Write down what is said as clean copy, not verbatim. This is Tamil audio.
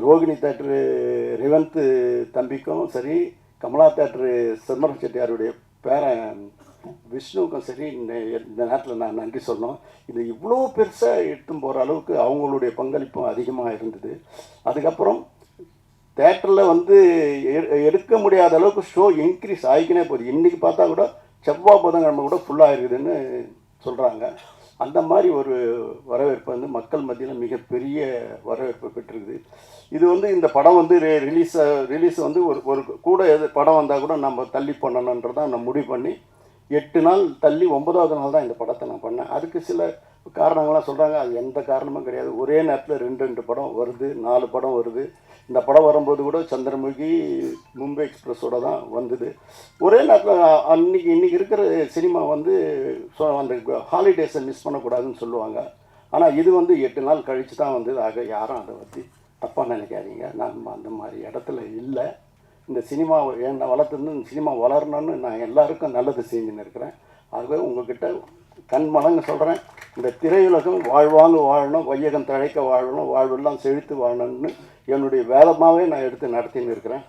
ரோகிணி தேட்டரு ரிவந்த் தம்பிக்கும் சரி, கமலா தேட்டரு சிதம்பரம் செட்டியாருடைய பேரன் விஷ்ணுவுக்கும் சரி இந்த நேரத்தில் நான் நன்றி சொல்லணும். இது இவ்வளோ பெருசாக எடுத்துன்னு போகிற அளவுக்கு அவங்களுடைய பங்களிப்பும் அதிகமாக இருந்தது. அதுக்கப்புறம் தேட்டரில் வந்து எடுக்க முடியாத அளவுக்கு ஷோ இன்க்ரீஸ் ஆகிக்கினே போகுது. இன்றைக்கி பார்த்தா கூட செவ்வாய் புதன்கிழமை கூட ஃபுல்லாக இருக்குதுன்னு சொல்கிறாங்க. அந்த மாதிரி ஒரு வரவேற்பு வந்து மக்கள் மத்தியில் மிகப்பெரிய வரவேற்பு பெற்றிருக்குது. இது வந்து இந்த படம் வந்து ரிலீஸ் வந்து ஒரு கூட படம் வந்தால் கூட நம்ம தள்ளி பண்ணணுன்றதான் நான் முடிவு பண்ணி 8 நாள் தள்ளி 9வது நாள் தான் இந்த படத்தை நான் பண்ணேன். அதுக்கு சில காரணங்கள்லாம் சொல்கிறாங்க. அது எந்த காரணமும் கிடையாது. ஒரே நேரத்தில் 2 படம் வருது, 4 படம் வருது. இந்த படம் வரும்போது கூட சந்திரமுகி, மும்பை எக்ஸ்பிரஸோடு தான் வந்தது. ஒரே நேரத்தில் இன்றைக்கி இருக்கிற சினிமா வந்து அந்த ஹாலிடேஸை மிஸ் பண்ணக்கூடாதுன்னு சொல்லுவாங்க. ஆனால் இது வந்து 8 நாள் கழித்து தான் வந்தது. ஆக யாரும் அதை பற்றி தப்பாக நினைக்காதீங்க. நான் அந்த மாதிரி இடத்துல இல்லை. இந்த சினிமா என்னை வளர்த்துருந்து இந்த சினிமா வளரணும்னு நான் எல்லாருக்கும் நல்லது செஞ்சுன்னு இருக்கிறேன். ஆகவே உங்கள்கிட்ட கண்மலங்க சொல்கிறேன், இந்த திரையுலகம் வாழ்வாங்க வாழணும், வையகம் தழைக்க வாழணும், வாழ்வெல்லாம் செழித்து வாழணும்னு என்னுடைய வேதமாகவே நான் எடுத்து நடத்தின்னு இருக்கிறேன்.